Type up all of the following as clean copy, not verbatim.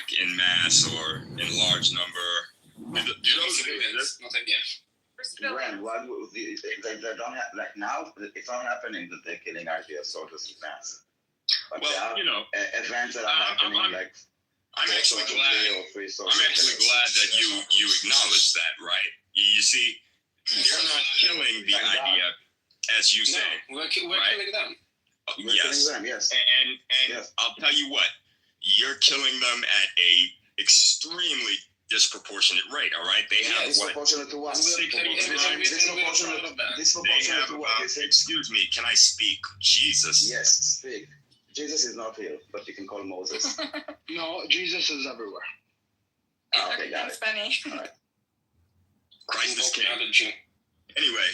attack in mass or in large number. Do those exist? No, thank you. When? What? They don't have, like now, it's not happening that they're killing IDF soldiers in mass. But well, there are, you know, events that are happening I'm actually glad that you acknowledge that, right? You see, they're not killing the IDF, as you say. No, we're right? killing them. Yes. Yes. And yes. I'll tell you what, you're killing them at a extremely disproportionate rate. All right, they have disproportionate to what? Disproportionate to what? Excuse me, can I speak? Jesus. Yes, speak. Jesus is not here, but you can call Moses. No, Jesus is everywhere. Okay, got it. Funny. All right. Christ is king. Anyway,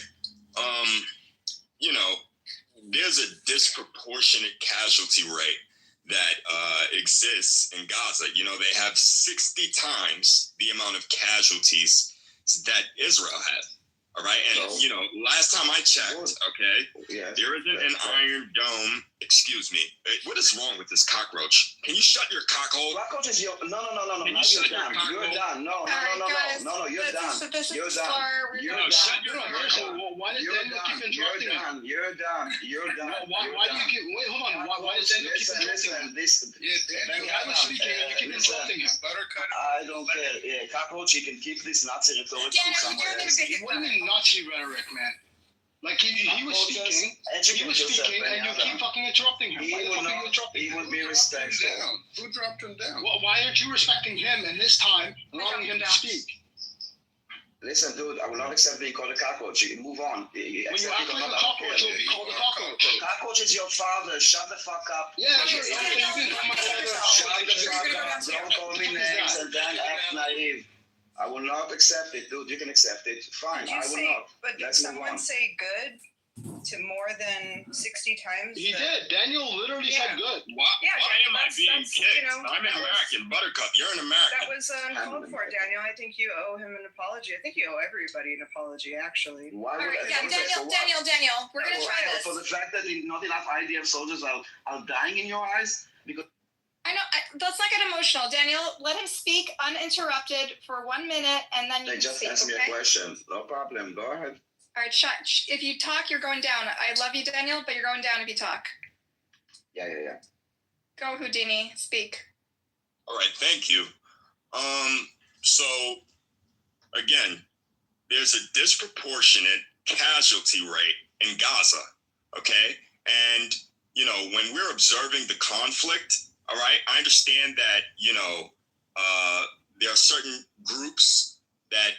you know, there's a disproportionate casualty rate that exists in Gaza. You know, they have 60 times the amount of casualties that Israel had. All right, and you know, last time I checked, okay, there isn't an Iron Dome. Excuse me. What is wrong with this cockroach? Can you shut your cockhole? Cockroach is your no. Can Now you you're done. You're done. No. You're done. You're done. Shut your Why does Daniel keep interrupting him? You're done. Why do you keep? Wait, hold on. Why does Daniel keep interrupting him? I was speaking and you keep interrupting him. I don't care. Yeah, cockroach, you can keep this Nazi rhetoric to somewhere else. What do you mean Nazi rhetoric, man? Like he was speaking, and you keep fucking interrupting him. He will be respectful. Who dropped him down? Well, why aren't you respecting him and his time, allowing him to speak? Listen, dude, I will not accept being called a cockroach. You move on. When you act like a cockroach, you'll be called a cockroach. Cockroach is your father. Shut the fuck up. Yeah, you can call my Shut the fuck up. Don't call me names and then act naive. I will not accept it, dude. You can accept it. Fine, I will not. But did someone say good to more than 60 times? He did. Daniel literally said good. Why am I being kicked? I'm an American. Buttercup, you're an American. That was uncalled for, Daniel. I think you owe him an apology. I think you owe everybody an apology, actually. Why All right, yeah, Daniel, we're going to try this. For the fact that not enough IDF soldiers are dying in your eyes? Because I know, let's not get emotional. Daniel, let him speak uninterrupted for 1 minute, and then you can just ask me a question. No problem. Go ahead. All right, if you talk, you're going down. I love you, Daniel, but you're going down if you talk. Yeah. Go, Houdini. Speak. All right, thank you. So, again, there's a disproportionate casualty rate in Gaza, okay? And, you know, when we're observing the conflict, all right, I understand that, you know, there are certain groups that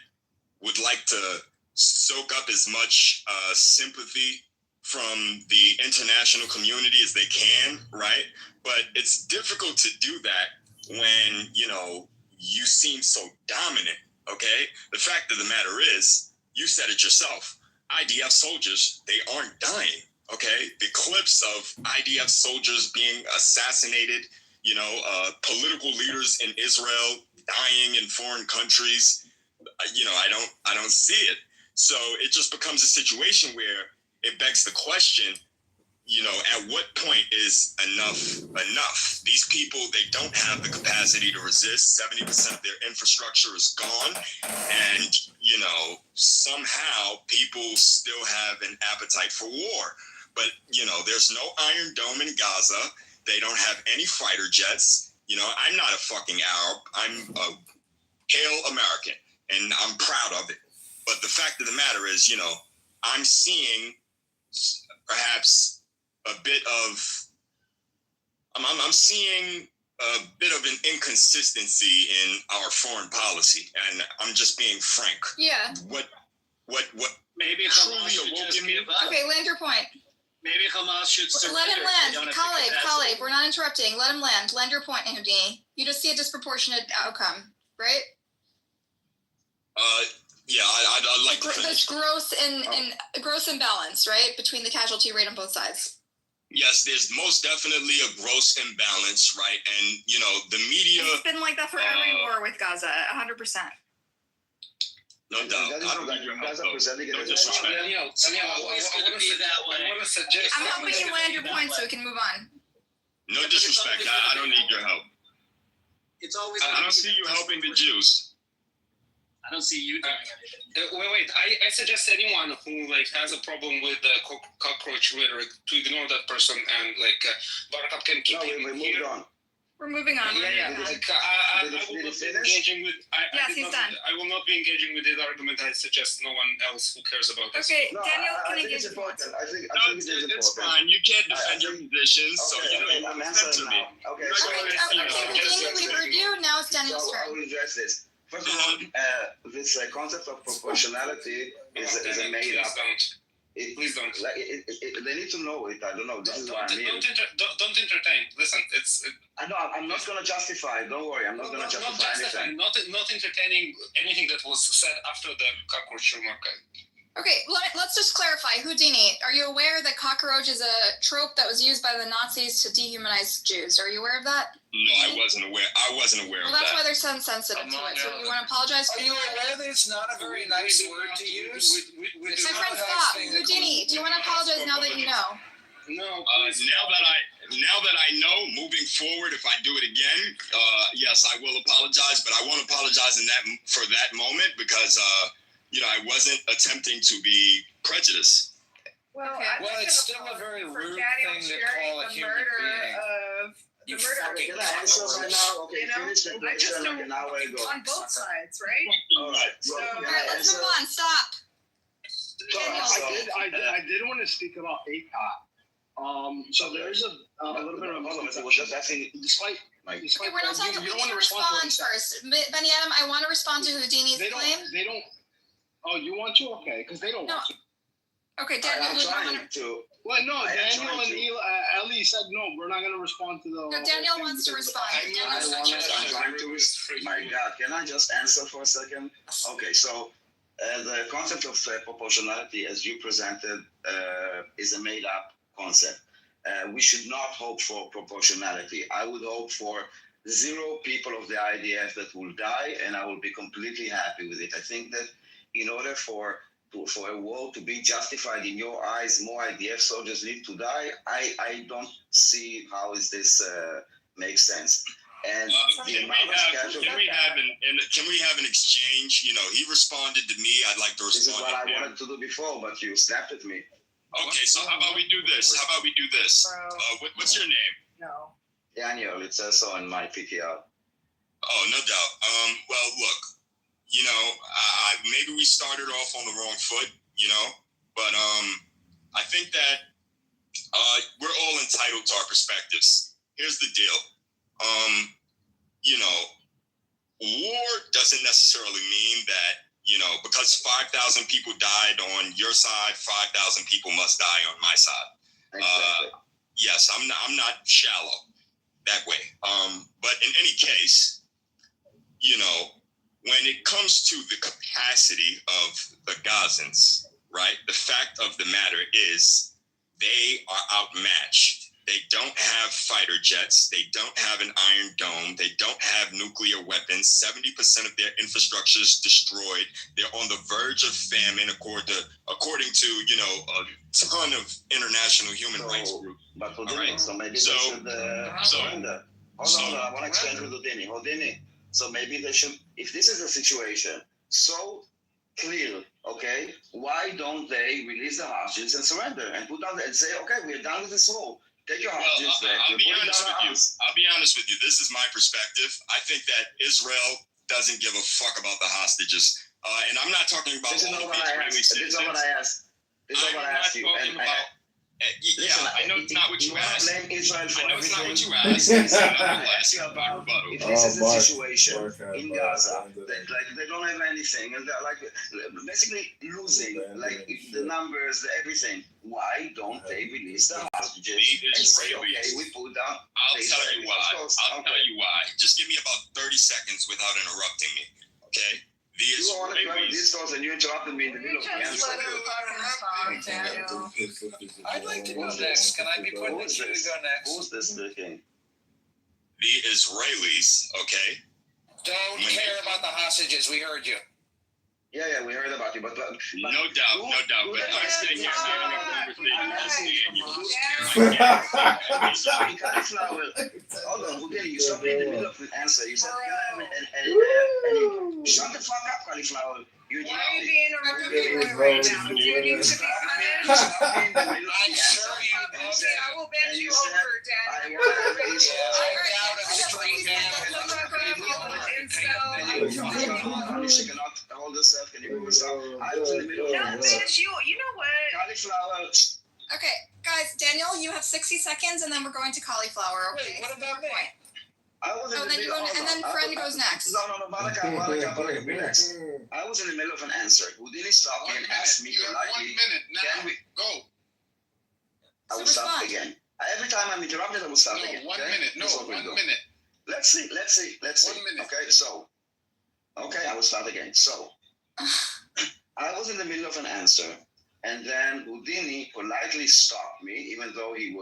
would like to soak up as much sympathy from the international community as they can, right? But it's difficult to do that when, you know, you seem so dominant, okay? The fact of the matter is, you said it yourself, IDF soldiers, they aren't dying, okay? The clips of IDF soldiers being assassinated, you know, political leaders in Israel dying in foreign countries, you know, I don't see it. So it just becomes a situation where it begs the question, you know, at what point is enough? These people, they don't have the capacity to resist. 70% of their infrastructure is gone. And, you know, somehow people still have an appetite for war. But, you know, there's no Iron Dome in Gaza. They don't have any fighter jets. You know, I'm not a fucking Arab. I'm a pale American, and I'm proud of it. But the fact of the matter is, you know, I'm seeing perhaps a bit of, I'm seeing a bit of an inconsistency in our foreign policy, and I'm just being frank. Yeah. What maybe truly awoke in me? Okay, land your point. Maybe Hamas should surrender. Let him land. Khaled, we're not interrupting. Let him land. Land your point, Houdini. You just see a disproportionate outcome, right? Yeah, I'd like to finish. There's gross imbalance, right, between the casualty rate on both sides. Yes, there's most definitely a gross imbalance, right? And, you know, the media... It's been like that for every war with Gaza, 100%. No doubt. I don't need your help, though. No disrespect. Always going to be that way. I'm helping you land your point so we can move on. No disrespect. I don't need your help. It's always. I don't see you helping the Jews. I don't see you doing anything. Wait. I suggest anyone who has a problem with the cockroach rhetoric to ignore that person and Buttercup can keep we moved on. We're moving on. I will not be engaging with. Yes, he's done. I will not be engaging with his argument. I suggest no one else who cares about this. Okay, No, Daniel I can think engage. it's important. I think It's it is important. fine. You can't defend your position, so Okay, I'm answering now. Okay, so Houdini, we've heard you. Now it's Daniel's I turn. will address this. First of all, this concept of proportionality is a made up. Please don't. They need to know it. I don't know. This is what I mean. Don't entertain. Listen, I know. I'm not going to justify. Don't worry. I'm not going to justify anything. Not entertaining anything that was said after the cockroach remark. Okay, let's just clarify. Houdini, are you aware that cockroach is a trope that was used by the Nazis to dehumanize Jews? Are you aware of that? No, I wasn't aware. Well, of that's that. why they're so sensitive to it. So you want to apologize? Are you aware that it's not a very nice word to use? My friend, stop. Houdini, do you want to apologize now that you know? No. Now that I know, moving forward, if I do it again, yes, I will apologize. But I won't apologize for that moment because I wasn't attempting to be prejudiced. Well, Okay. I'm Well, just it's gonna still a very for rude Daniel thing to sharing call a the human murder being. of You the murder fucking Can I answer right now? Okay, You know, finish the I just question like don't- an hour ago. on both sides, right? All right. So- Can All I right, let's answer? move on. Stop. I did want to speak about ACOT. So there's a little bit of Hold on, I was just asking. despite Okay, we're not that, talking. you We don't need to want to respond to what he respond said. first. Benny Adam, I want to respond to Houdini's claim. They don't. Oh, you want to? Okay, because they don't No. want to. Okay, Daniel, I'm you want trying to. Well, no, I am Daniel trying and to. Ellie said no. We're not going to respond to the. No, Daniel wants to respond. I'm trying to. My God, can I just answer for a second? Okay, so the concept of proportionality, as you presented, is a made-up concept. We should not hope for proportionality. I would hope for 0 people of the IDF that will die, and I will be completely happy with it. I think that in order for a war to be justified in your eyes, more IDF soldiers need to die. I don't see how is this makes sense. And Can we have an exchange? He responded to me. I'd like to this is respond what to I him. wanted to do before, but you snapped at me. Okay, so how about we do this? What's your name? No. Daniel, it says so in my PTR. Oh, no doubt. Well, look, maybe we started off on the wrong foot, but I think that we're all entitled to our perspectives. Here's the deal. War doesn't necessarily mean that, because 5,000 people died on your side, 5,000 people must die on my side. Exactly. Yes, I'm not shallow that way. But in any case, when it comes to the capacity of the Gazans, right, the fact of the matter is they are outmatched. They don't have fighter jets. They don't have an Iron Dome. They don't have nuclear weapons. 70% of their infrastructure is destroyed. They're on the verge of famine, according to a ton of international human rights groups. But Houdini, All right. so maybe So- they should surrender. Hold on, I want to explain to Houdini. Houdini, so maybe they should, if this is a situation so clear, okay, why don't they release the hostages and surrender and put down and say, okay, we're done with this war. Take your hostages back. I'll be honest with you. This is my perspective. I think that Israel doesn't give a fuck about the hostages. And I'm not talking about This is all not of what the I Israeli asked. This is citizens. not what I asked. This is not what I asked you. I'm not talking Listen, I know it's not what you asked. blame Israel for I know it's not what everything. you asked. I'm asking about rebuttal. If this is a Mark, situation Mark, in Mark, Gaza, Mark, they don't have anything, and they're basically losing, the numbers, everything. Why don't they release the hostages and say, okay, we put down? I'll tell you why. I'll tell you why. Just give me about 30 seconds without interrupting me, okay? The You want to cover Israelis. this cause and you interrupted me in the middle of the Just let answer. him fucking talk, Daniel. I'd like to go next. Can I be put in the queue to go next? Who's this speaking? The Israelis, okay? Don't care about the hostages. We heard you. Yeah, we heard about you, but No doubt. But I'm sitting here having a conversation with Danny. Cauliflower. Hold on, Houdini, you stopped me in the middle of the answer. You said, shut the fuck up, Cauliflower. You're Why are you being a rude boy right now? Do you need to be punished? I'm sure you I will bend you over, Daniel. She cannot hold herself. Can you move yourself? I was in the middle of No, bitch, you know what? Cauliflower. Okay, guys, Daniel, you have 60 seconds, and then we're going to cauliflower. Okay. Wait, what about me? I was in the middle. And then Fred goes next. No, Balaka, be next. I was in the middle of an answer. Houdini stopped me and asked me You have 1 politely. minute now. Can we? Go. I will stop again. Every time I'm interrupted, I will stop No, again. 1 okay? minute. No, That's what we'll 1 do. minute. Let's see. 1 minute. Okay, so. Okay, I will start again. So. I was in the middle of an answer, and then Houdini politely stopped me, even though he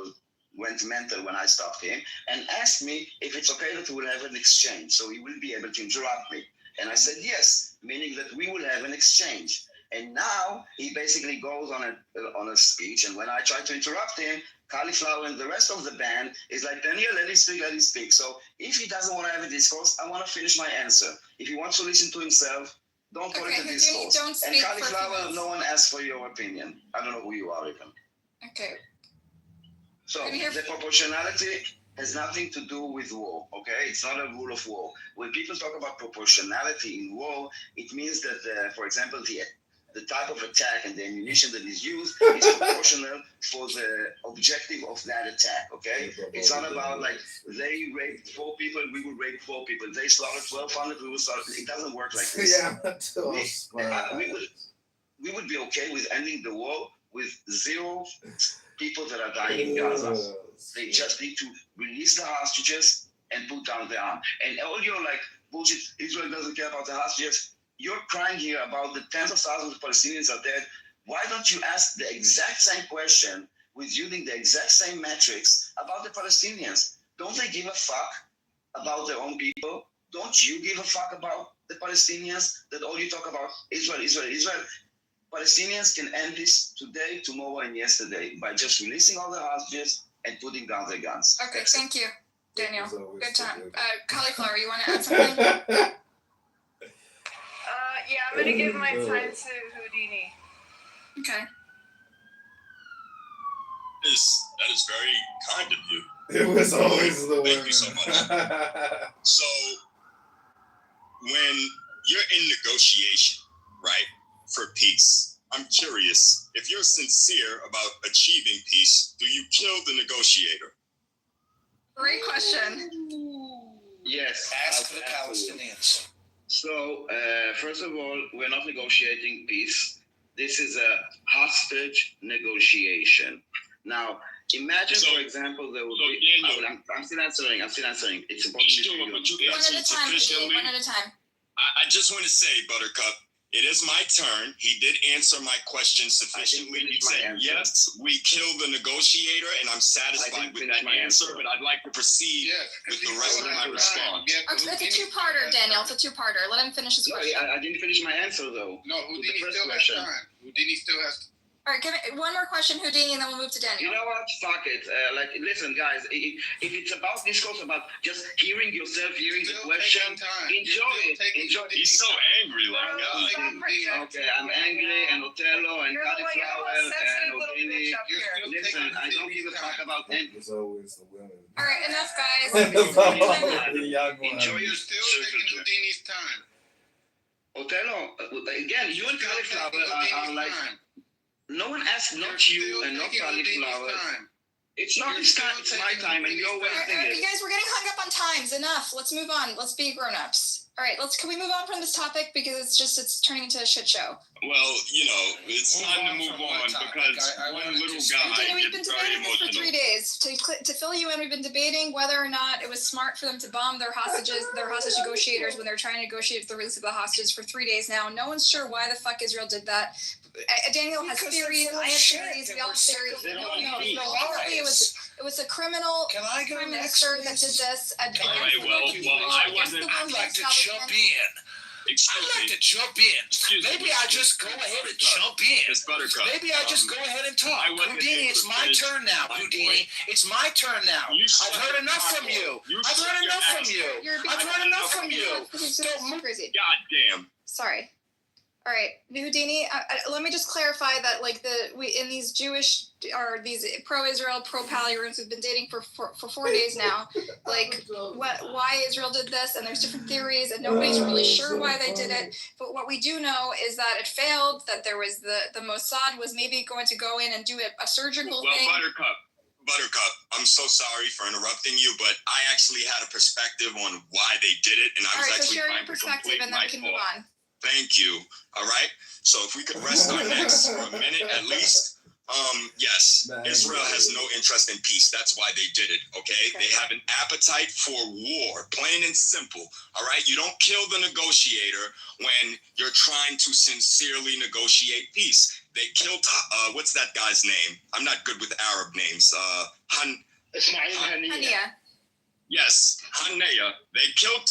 went mental when I stopped him, and asked me if it's okay that we will have an exchange, so he will be able to interrupt me. And I said yes, meaning that we will have an exchange. And now he basically goes on a speech, and when I try to interrupt him, Cauliflower and the rest of the band is like, Daniel, let him speak. So if he doesn't want to have a discourse, I want to finish my answer. If he wants to listen to himself, don't call it a discourse. Don't speak. And Cauliflower, no one asked for your opinion. I don't know who you are even. Okay. So the proportionality has nothing to do with war, okay? It's not a rule of war. When people talk about proportionality in war, it means that, for example, the type of attack and the ammunition that is used is proportional for the objective of that attack, okay? It's not about like they raped 4 people, we will rape 4 people. They slaughtered 1,200, we will slaughter. It doesn't work like this. We would be okay with ending the war with 0 people that are dying in Gaza. They just need to release the hostages and put down the arm. And all your like bullshit, Israel doesn't care about the hostages. You're crying here about the tens of thousands of Palestinians are dead. Why don't you ask the exact same question with using the exact same metrics about the Palestinians? Don't they give a fuck about their own people? Don't you give a fuck about the Palestinians? That all you talk about Israel. Palestinians can end this today, tomorrow, and yesterday by just releasing all the hostages and putting down their guns. Okay, thank you, Daniel. Good time. Cauliflower, you want to add something? Yeah, I'm gonna give my time to Houdini. Okay. That is very kind of you. It was always the Thank you so much. So, when you're in negotiation, right, for peace, I'm curious, if you're sincere about achieving peace, do you kill the negotiator? Great question. Yes. Ask the Palestinians. So, first of all, we're not negotiating peace. This is a hostage negotiation. Now, imagine, for example, there would be... I'm still answering. It's important to you. One at a time. I just want to say, Buttercup, it is my turn. He did answer my question sufficiently. He said, yes, we killed the negotiator, and I'm satisfied with that answer, but I'd like to proceed with the rest of my response. It's a two-parter, Daniel. It's a two-parter. Let him finish his question. I didn't finish my answer, though. No, Houdini still has time. Houdini still has time. All right, give me one more question, Houdini, and then we'll move to Daniel. You know what? Fuck it. Listen, guys. If it's about discourse about just hearing yourself, hearing the question, enjoy it. Enjoy it. He's so angry, Okay, I'm angry, and Otello, and Cauliflower, and Houdini. Listen, I don't give a fuck about them. It's always the women. All right, enough, guys. Enjoy You're your still taking Houdini's time. Otello, again, you and Cauliflower are like. No one asked, not you and not Cauliflower. It's not his time, it's my time, and you're wasting it. You guys, we're getting hung up on times. Enough. Let's move on. Let's be grown-ups. All right, can we move on from this topic because it's turning into a shit show. Well, it's time to move on because one little guy We've been gets very debating this for emotional. 3 days. To fill you in, we've been debating whether or not it was smart for them to bomb their hostage negotiators when they're trying to negotiate the release of the hostages for 3 days now. No one's sure why the fuck Israel did that. Daniel has theories. I have theories. We all have theories. It was a criminal prime minister that did this. All right, well, I wasn't. I'd like to jump in. Excuse I'd like me. to jump in. Excuse me. Maybe I just go ahead and jump in. Miss Buttercup. Maybe I just go ahead and talk. I wasn't Houdini, able it's to my finish turn now. my Houdini, point. it's my turn now. You I've heard enough from you. I've heard enough from you. I've heard enough from you. Don't move. Crazy. God damn. Sorry. All right, Houdini. Let me just clarify that, like, we in these Jewish or these pro-Israel, pro-Pally rooms, we've been dating for 4 days now. Like, why Israel did this, and there's different theories, and nobody's really sure why they did it. But what we do know is that it failed. That there was the Mossad was maybe going to go in and do a surgical Well, thing. Buttercup, I'm so sorry for interrupting you, but I actually had a perspective on why they did it, and I All was right, so actually share your trying to perspective, complete and then my we can move thought. on. Thank you. All right. So if we could rest our necks for a minute at least. Yes, Israel has no interest in peace. That's why they did it. Okay. They have an appetite for war, plain and simple. All right. You don't kill the negotiator when you're trying to sincerely negotiate peace. They killed, what's that guy's name? I'm not good with Arab names. Ismail Haniyeh. Hania. Yes, Haniyeh. They killed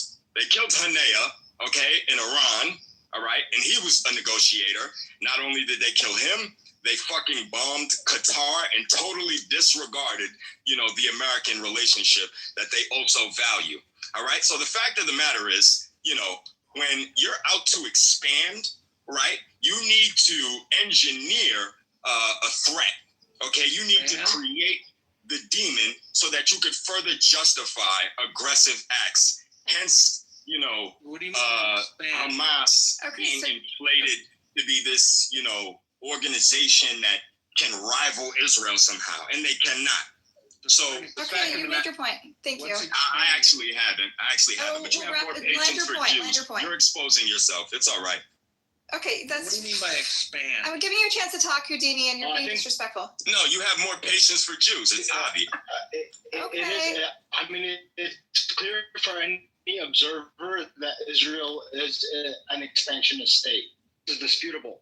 Haniyeh, okay, in Iran, all right? And he was a negotiator. Not only did they kill him, they fucking bombed Qatar and totally disregarded, the American relationship that they also value, all right? So the fact of the matter is, when you're out to expand, right, you need to engineer a threat, okay? You need to create the demon so that you could further justify aggressive acts. Hence, Hamas being inflated to be this, organization that can rival Israel somehow, and they cannot. So, okay, you made your point. Thank you. I actually haven't. But you have more patience for Jews. You're exposing yourself. It's all right. Okay, What do you mean by expand? I'm giving you a chance to talk, Houdini, and you're being disrespectful. No, you have more patience for Jews. It's obvious. It's clear for any observer that Israel is an expansionist state. This is disputable.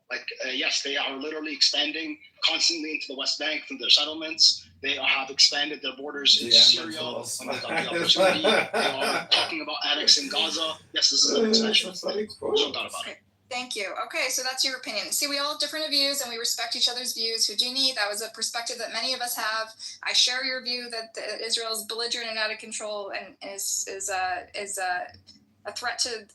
Yes, they are literally expanding constantly into the West Bank through their settlements. They have expanded their borders in Syria when they got the opportunity. They are talking about annexing Gaza. Yes, this is an expansion. There's no doubt about it. Thank you. Okay, so that's your opinion. See, we all have different views, and we respect each other's views. Houdini, that was a perspective that many of us have. I share your view that Israel is belligerent and out of control, and is a threat to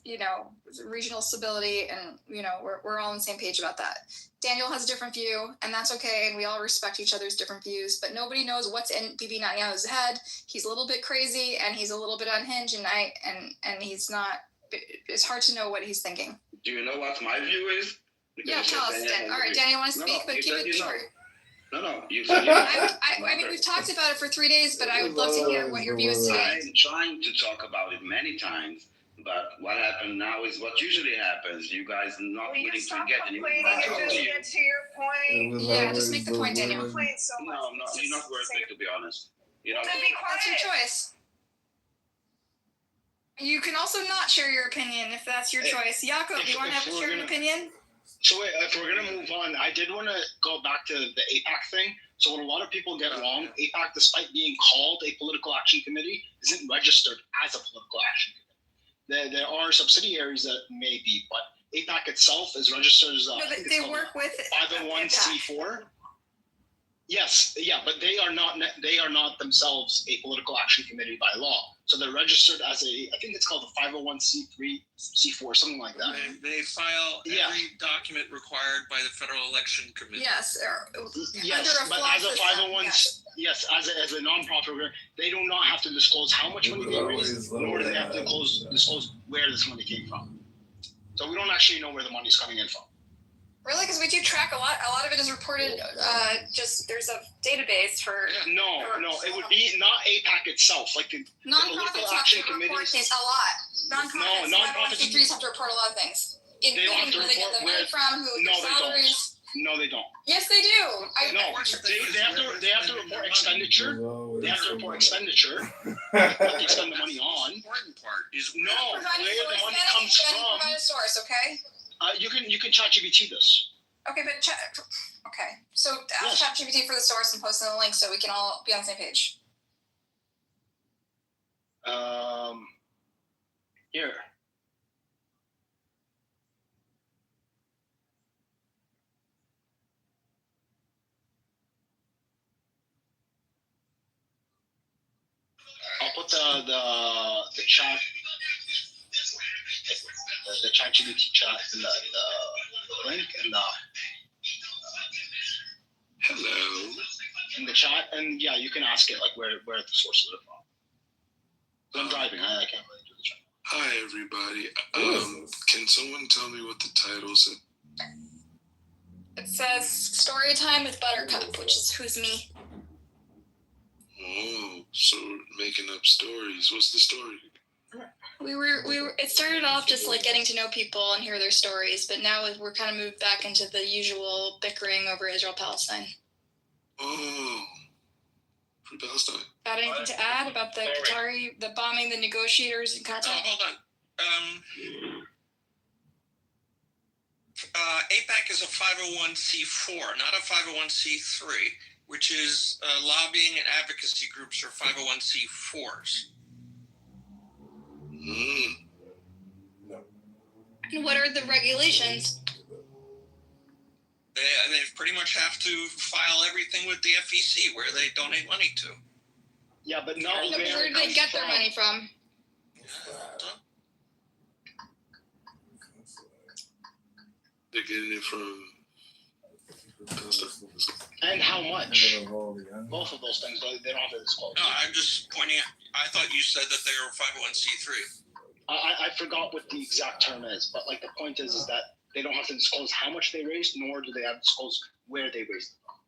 regional stability, and we're all on the same page about that. Daniel has a different view, and that's okay, and we all respect each other's different views. But nobody knows what's in Bibi Netanyahu's head. He's a little bit crazy, and he's a little bit unhinged, and he's not. It's hard to know what he's thinking. Do you know what my view is? Yeah, tell us, Dan. All right, Danny, you want to speak, but keep it short. No, you said you know. I mean, we've talked about it for 3 days, but I would love to hear what your view is today. I'm trying to talk about it many times, but what happened now is what usually happens. You guys are not willing to get any. Just get to your point. Yeah, just make the point, Daniel. So much. No, you're not worth it, to be honest. Then be quiet. That's your choice. You can also not share your opinion if that's your choice. Jakob, do you want to share your opinion? So wait, if we're going to move on, I did want to go back to the AIPAC thing. So what a lot of people get wrong, AIPAC, despite being called a political action committee, isn't registered as a political action committee. There are subsidiaries that may be, but AIPAC itself is registered as a they work with 501c4. Yes, yeah, but they are not themselves a political action committee by law. So they're registered as I think it's called a 501c3, C4, something like that. They file every document required by the Federal Election Commission. Yes, but as a 501, yes, as a nonprofit, they do not have to disclose how much money they raised, nor do they have to disclose where this money came from. So we don't actually know where the money's coming in from. Really? Because we do track a lot. A lot of it is reported. Just there's a database for. No, it would be not AIPAC itself, like the nonprofits have to report things a lot. Nonprofits have to report a lot of things, including where they get the money from, who their salaries. No, they don't. Yes, they do. They have to report expenditure. They have to report expenditure. What they spend the money on. The important part is where the money comes from. Provide a source, okay? You can ChatGPT this. Okay, but okay. So ask ChatGPT for the source and post in the link so we can all be on the same page. Here. the chat, the chat GPT chat and the link and Hello. in the chat, and yeah, you can ask it like where the sources are from. So I'm driving. I can't really do the chat. Hi, everybody. Can someone tell me what the title said? It says story time with Buttercup, which is who's me. Oh, so making up stories. What's the story? We were. It started off just like getting to know people and hear their stories, but now we're kind of moved back into the usual bickering over Israel-Palestine. Oh, free Palestine. Got anything to add about the Qatari, the bombing, the negotiators in Qatar? Hold on. APAC is a 501c4, not a 501c3, which is lobbying and advocacy groups for 501c4s. And what are the regulations? They pretty much have to file everything with the FEC where they donate money to. Yeah, but not Where do they get their money from? They're getting it from and how much? Both of those things, but they don't have to disclose. No, I'm just pointing out. I thought you said that they were 501c3. I forgot what the exact term is, but like the point is that they don't have to disclose how much they raised, nor do they have to disclose where they raised it from.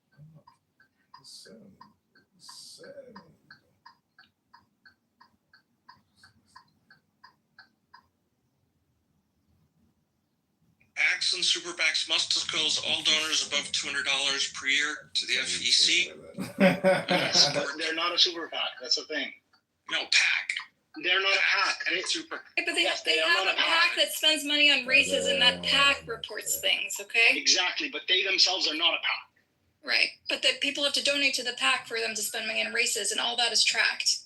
PACs and super PACs must disclose all donors above $200 per year to the FEC. Yes, but they're not a super PAC. That's the thing. No, PAC. They're not a PAC. It's super. Yeah, but they Yes, have are not a PAC that spends money on races, and that PAC reports things. Okay. Exactly, but they themselves are not a PAC. Right, but the people have to donate to the PAC for them to spend money on races, and all that is tracked.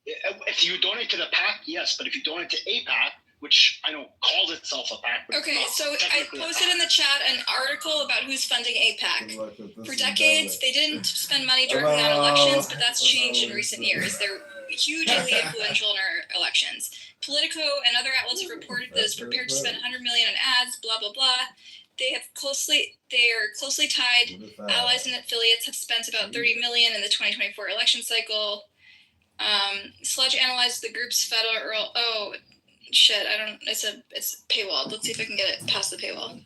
If you donate to the PAC, yes, but if you donate to a PAC, which I know calls itself a PAC. But okay, so I posted in the chat an article about who's funding AIPAC. For decades, they didn't spend money directly on elections, but that's changed in recent years. They're hugely influential in our elections. Politico and other outlets have reported that it's prepared to spend $100 million on ads, blah, blah, blah. They are closely tied. Allies and affiliates have spent about $30 million in the 2024 election cycle. Sludge analyzed the group's federal. Oh, shit! It's paywall. Let's see if I can get it past the paywall.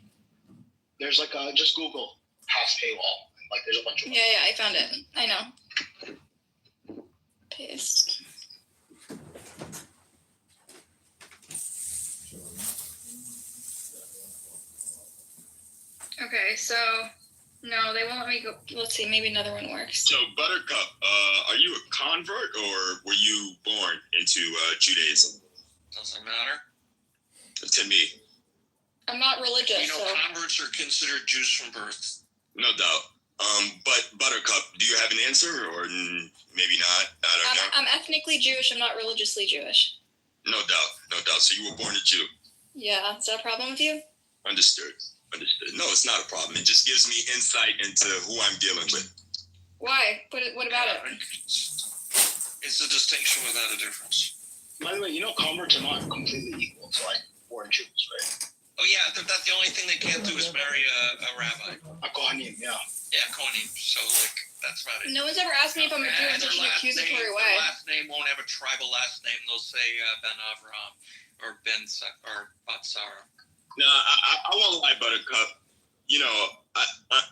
There's like just Google past paywall. Like there's a bunch of. Yeah, I found it. I know. Paste. Okay, so no, they won't let me go. Let's see, maybe another one works. So Buttercup, are you a convert or were you born into Judaism? Doesn't matter. To me, I'm not religious. You know, so. converts are considered Jews from birth. no doubt. But Buttercup, do you have an answer or maybe not? I don't know. I'm ethnically Jewish. I'm not religiously Jewish. No doubt. So you were born a Jew. Yeah, is that a problem with you? Understood. No, it's not a problem. It just gives me insight into who I'm dealing with. Why? What about it? It's a distinction without a difference. By the way, you know converts are not completely equal to like born Jews, right? Oh yeah, that's the only thing they can't do is marry a rabbi. A Kohanim, yeah. Yeah, Kohanim. So like that's about it. No one's ever asked me if I'm a Jew in such an accusatory way. Their last name won't have a tribal last name. They'll say Ben Avraham or or Bat Sarah. No, I won't lie, Buttercup. You know,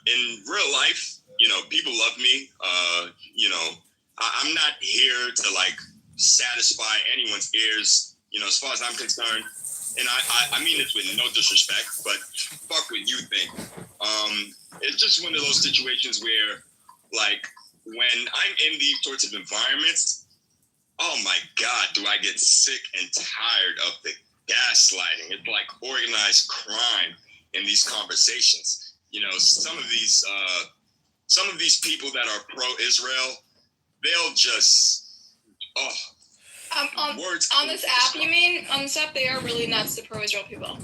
in real life, you know, people love me. You know, I'm not here to like satisfy anyone's ears. You know, as far as I'm concerned, and I mean this with no disrespect, but fuck what you think. It's just one of those situations where, like, when I'm in these sorts of environments, oh my God, do I get sick and tired of the gaslighting. It's like organized crime in these conversations. You know, some of these people that are pro-Israel, they'll just words on this app. You mean on this app? They are really nuts. The pro-Israel people.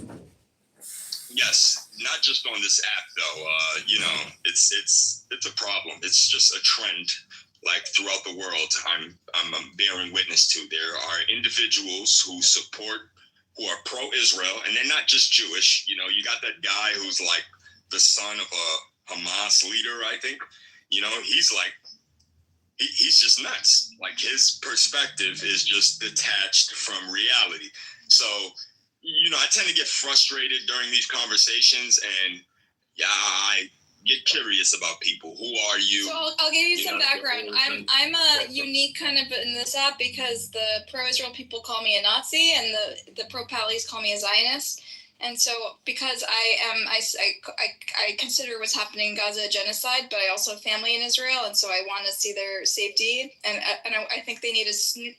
Yes, not just on this app though. You know, it's a problem. It's just a trend. like throughout the world, I'm bearing witness to. There are individuals who are pro-Israel, and they're not just Jewish. You know, you got that guy who's like the son of a Hamas leader, I think. You know, he's like, he's just nuts. Like, his perspective is just detached from reality. So, you know, I tend to get frustrated during these conversations, and yeah, I get curious about people. Who are you? So I'll give you some background. I'm a unique kind of in this app because the pro-Israel people call me a Nazi and the pro-Pallies call me a Zionist. And so because I consider what's happening in Gaza a genocide, but I also have family in Israel, and so I want to see their safety. And I think they need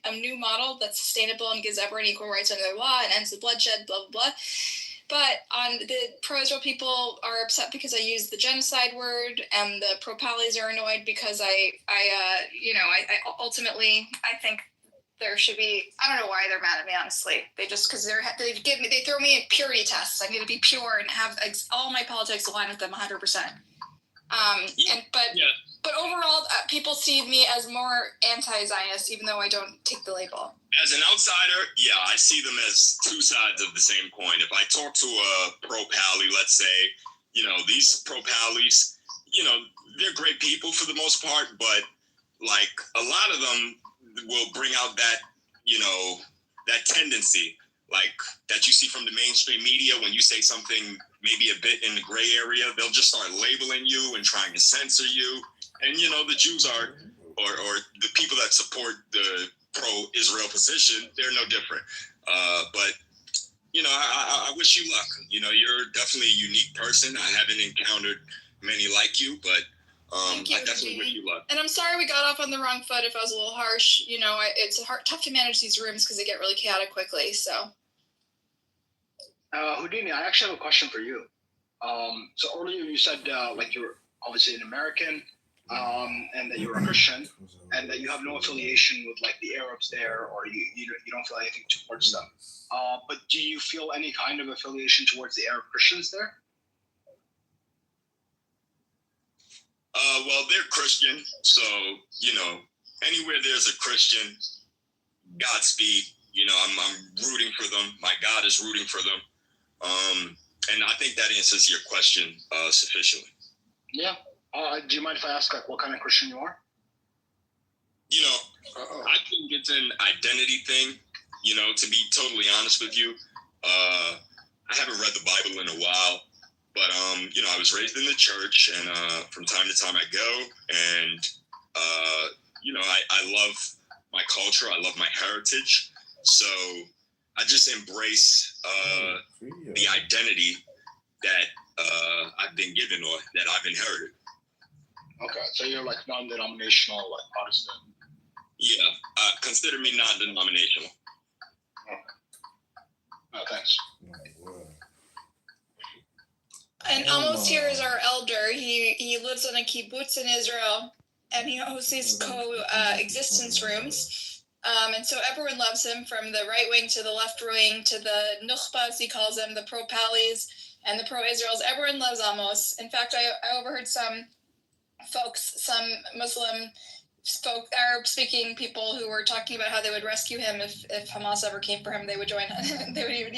a new model that's sustainable and gives everyone equal rights under the law and ends the bloodshed, blah, blah, blah. But the pro-Israel people are upset because I use the genocide word, and the pro-Pallies are annoyed because I ultimately I think there should be. I don't know why they're mad at me. Honestly, they just because they throw me in purity tests. I need to be pure and have all my politics align with them 100%. But overall, people see me as more anti-Zionist, even though I don't take the label. As an outsider, yeah, I see them as two sides of the same coin. If I talk to a pro-Pally, let's say, you know, these pro-Pallies, you know, they're great people for the most part, but like a lot of them will bring out that, you know, that tendency, like that you see from the mainstream media when you say something maybe a bit in the gray area, they'll just start labeling you and trying to censor you. And, you know, the Jews are, or the people that support the pro-Israel position, they're no different. But, you know, I wish you luck. You know, you're definitely a unique person. I haven't encountered many like you, but I definitely wish you luck. And I'm sorry we got off on the wrong foot if I was a little harsh. You know, it's tough to manage these rooms because they get really chaotic quickly. So, Houdini, I actually have a question for you. So earlier you said like you're obviously an American, and that you're a Christian, and that you have no affiliation with like the Arabs there, or you don't feel anything towards them. But do you feel any kind of affiliation towards the Arab Christians there? Well, they're Christian, so, you know, anywhere there's a Christian, Godspeed. You know, I'm rooting for them. My God is rooting for them. And I think that answers your question sufficiently. Yeah. Do you mind if I ask like what kind of Christian you are? You know, I think it's an identity thing. You know, to be totally honest with you, I haven't read the Bible in a while. But, you know, I was raised in the church, and from time to time I go, and, you know, I love my culture. I love my heritage. So I just embrace the identity that I've been given or that I've inherited. Okay, so you're like non-denominational, like Protestant. Yeah, consider me non-denominational. Okay. Oh, thanks. And Amos here is our elder. He lives in a kibbutz in Israel, and he hosts these coexistence rooms. And so everyone loves him, from the right wing to the left wing to the nukhbas, he calls them, the pro-Pallies and the pro-Israels. Everyone loves Amos. In fact, I overheard some folks, some Muslim Arab-speaking people who were talking about how they would rescue him if Hamas ever came for him. They would join. They would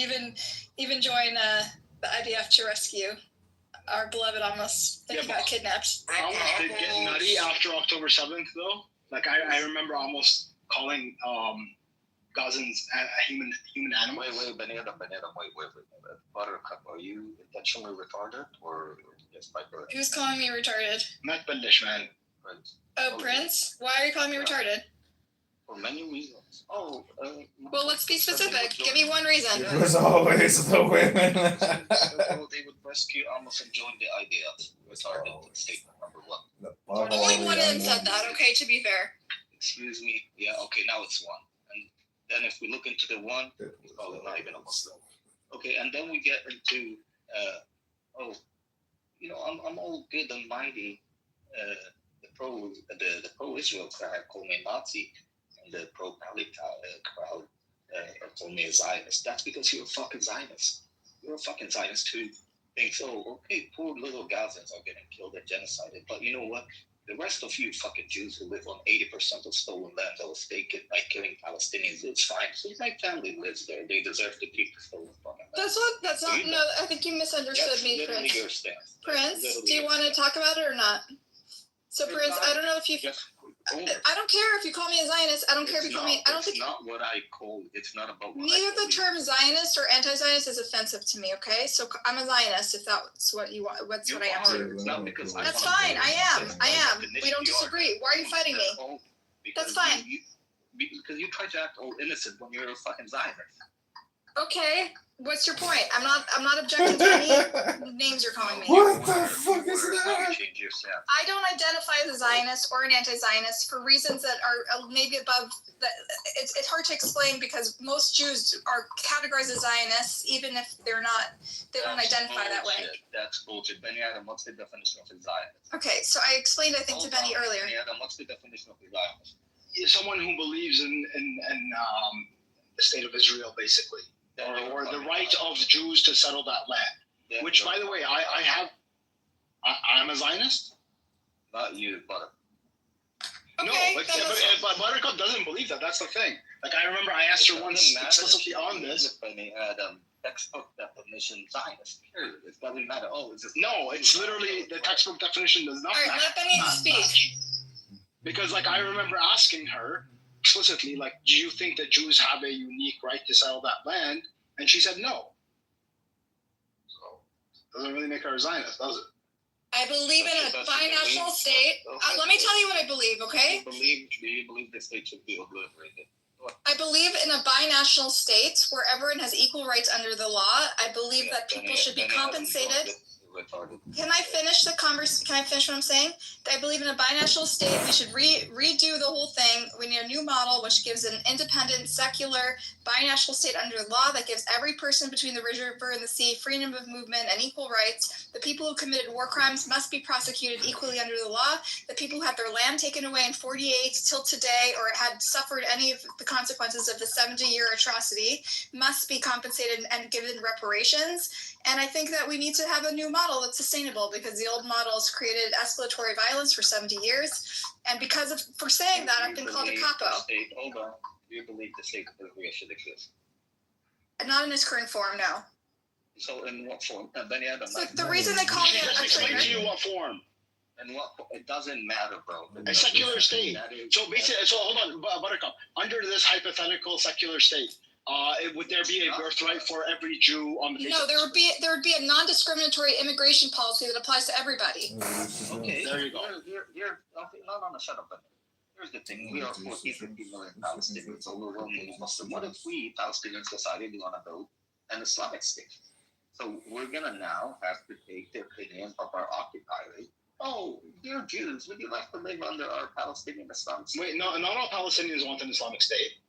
even join the IDF to rescue our beloved Amos that he got kidnapped. Amos did get nutty after October 7th, though. Like I remember almost calling Gazans a human animal. Wait, Buttercup, are you intentionally retarded or just by birth? Who's calling me retarded? Not Bendish, man. Prince. Oh, Prince? Why are you calling me retarded? For many reasons. Well, let's be specific. Give me one reason. It was always the women. So they would rescue Amos and join the IDF. Retarded statement number one. Only one of them said that, okay, to be fair. Excuse me. Yeah, okay, now it's one. And then if we look into the one, it's probably not even a Muslim. Okay, and then we get into, I'm all good and mighty. The pro-Israel crowd call me Nazi, and the pro-Palestine crowd call me a Zionist. That's because you're a fucking Zionist. You're a fucking Zionist who thinks, okay, poor little Gazans are getting killed and genocided. But you know what? The rest of you fucking Jews who live on 80% of stolen land that was taken by killing Palestinians, it's fine. So my family lives there. They deserve to keep the stolen fucking land. That's not, no, I think you misunderstood me, Prince. Your stance. Prince, do you want to talk about it or not? So, Prince, I don't know if you... I don't care if you call me a Zionist. I don't care if you call me... I don't think... It's not what I call... It's not about... Neither the term Zionist or anti-Zionist is offensive to me, okay? So I'm a Zionist if that's what you want. That's what I am. It's not because that's fine. I am. We don't disagree. Why are you fighting me? That's fine. Because you try to act all innocent when you're a fucking Zionist. Okay. What's your point? I'm not objecting to any names you're calling me. What the fuck is that? I don't identify as a Zionist or an anti-Zionist for reasons that are maybe above. It's hard to explain because most Jews are categorized as Zionists, even if they're not. They don't identify that way. That's bullshit. Benny Adam, what's the definition of a Zionist? Okay, so I explained, I think, to Benny earlier. Benny Adam, what's the definition of a Zionist? Someone who believes in the state of Israel, basically. Or the right of Jews to settle that land. Yeah, which, by the way, I'm a Zionist. Not you, but okay, no, but Buttercup doesn't believe that. That's the thing. Like I remember, I asked her once explicitly on this. Textbook definition Zionist. Period. It doesn't matter. Oh, it's just no. It's literally the textbook definition does not matter. All right, let Benny speak. Because, like, I remember asking her explicitly, like, do you think that Jews have a unique right to settle that land? And she said no. So it doesn't really make her a Zionist, does it? I believe in a binational state. Let me tell you what I believe, okay? Do you believe the state should be obliterated? I believe in a binational state where everyone has equal rights under the law. I believe that people should be compensated. Can I finish the conversation? Can I finish what I'm saying? I believe in a binational state. We should redo the whole thing. We need a new model which gives an independent, secular, binational state under law that gives every person between the river and the sea freedom of movement and equal rights. The people who committed war crimes must be prosecuted equally under the law. The people who had their land taken away in 48 till today or had suffered any of the consequences of the 70-year atrocity must be compensated and given reparations. And I think that we need to have a new model that's sustainable because the old models created escalatory violence for 70 years. And for saying that, I've been called a capo. Hold on. Do you believe the state of Israel should exist? Not in its current form, no. So in what form? So the reason they call me a explain to you what form. And what? It doesn't matter, bro. A secular state. So basically, hold on, Buttercup. Under this hypothetical secular state, would there be a birthright for every Jew on the face? No, there would be a non-discriminatory immigration policy that applies to everybody. Okay, there you go. You're no, shut up. Here's the thing: we are 50 million Palestinians, overwhelmingly Muslim. What if we Palestinians decided we want to build an Islamic state? So we're gonna now have to take the opinion of our occupiers. Oh, dear Jews, would you like to live under our Palestinian Islamic state? Wait, no, not all Palestinians want an Islamic state.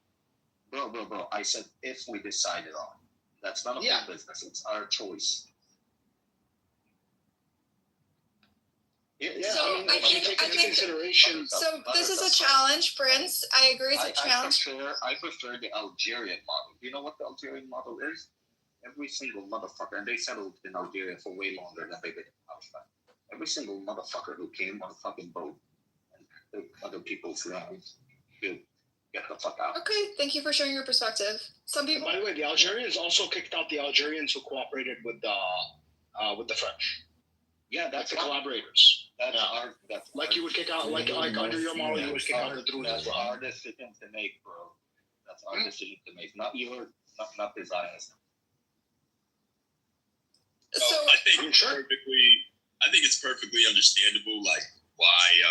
Bro, I said if we decided on. That's none of our business. It's our choice. So I think so this is a challenge, Prince. I agree it's a challenge. I prefer the Algerian model. You know what the Algerian model is? Every single motherfucker, and they settled in Algeria for way longer than they did in Palestine. Every single motherfucker who came on a fucking boat and took other people's land, get the fuck out. Okay, thank you for sharing your perspective. Some people. By the way, the Algerians also kicked out the Algerians who cooperated with the French. Yeah, that's like the collaborators. That's like you would kick out, like under your model, you would kick out the Druze as well. That's our decision to make, bro. That's our decision to make, not yours, not the Zionists. So I think it's perfectly understandable, like why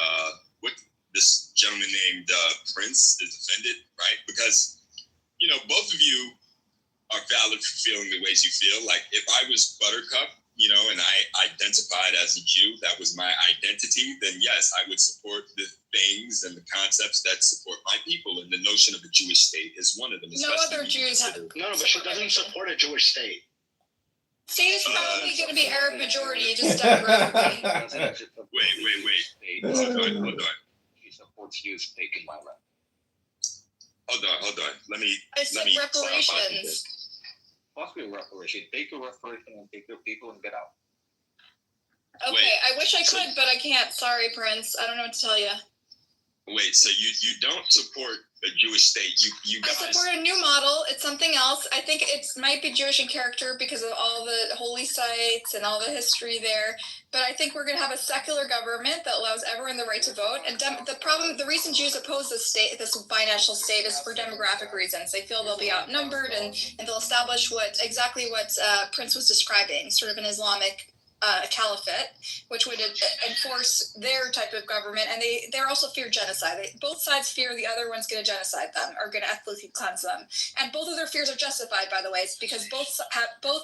what this gentleman named Prince is offended, right? Because both of you are valid for feeling the ways you feel. Like if I was Buttercup, and I identified as a Jew, that was my identity, then yes, I would support the things and the concepts that support my people. And the notion of a Jewish state is one of them. No other Jews have. No, but she doesn't support a Jewish state. State is probably going to be Arab majority, just demographically. Wait. Hold on. She supports Jews taking my land. Hold on. Let me reparations. Fuck your reparation. Take your reparation and take your people and get out. Okay, Wait, I wish I could, but I can't. Sorry, Prince. I don't know what to tell you. Wait, so you don't support a Jewish state? You I guys? support a new model. It's something else. I think it might be Jewish in character because of all the holy sites and all the history there. But I think we're going to have a secular government that allows everyone the right to vote. And the reason Jews oppose this binational state is for demographic reasons. They feel they'll be outnumbered and they'll establish exactly what Prince was describing, sort of an Islamic caliphate, which would enforce their type of government, and they're also fear genocide. Both sides fear the other one's going to genocide them or going to ethnically cleanse them, and both of their fears are justified, by the way, because both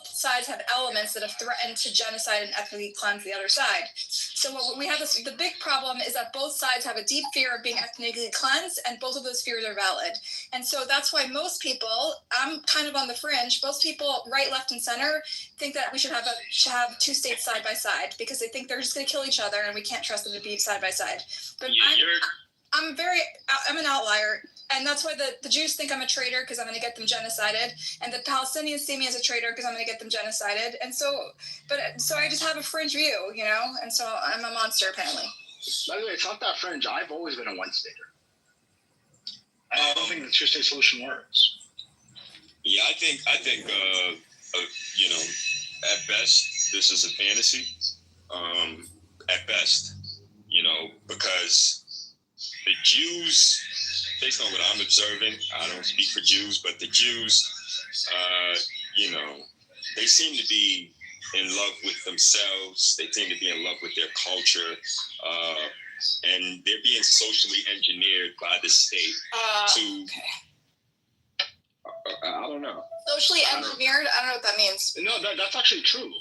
sides have elements that have threatened to genocide and ethnically cleanse the other side. So what we have the big problem is that both sides have a deep fear of being ethnically cleansed, and both of those fears are valid. And so that's why most people, I'm kind of on the fringe, most people, right, left, and center, think that we should have two states side by side because they think they're just going to kill each other and we can't trust them to be side by side. But I'm an outlier, and that's why the Jews think I'm a traitor because I'm going to get them genocided, and the Palestinians see me as a traitor because I'm going to get them genocided. And so I just have a fringe view, and so I'm a monster apparently. By the way, it's not that fringe. I've always been a one-stater. I don't think the two-state solution works. Yeah, I think at best this is a fantasy. At best, because the Jews, based on what I'm observing, I don't speak for Jews, but the Jews, they seem to be in love with themselves. They seem to be in love with their culture, and they're being socially engineered by the state to. Okay. I don't know. Socially engineered? I don't know what that means. No, that's actually true.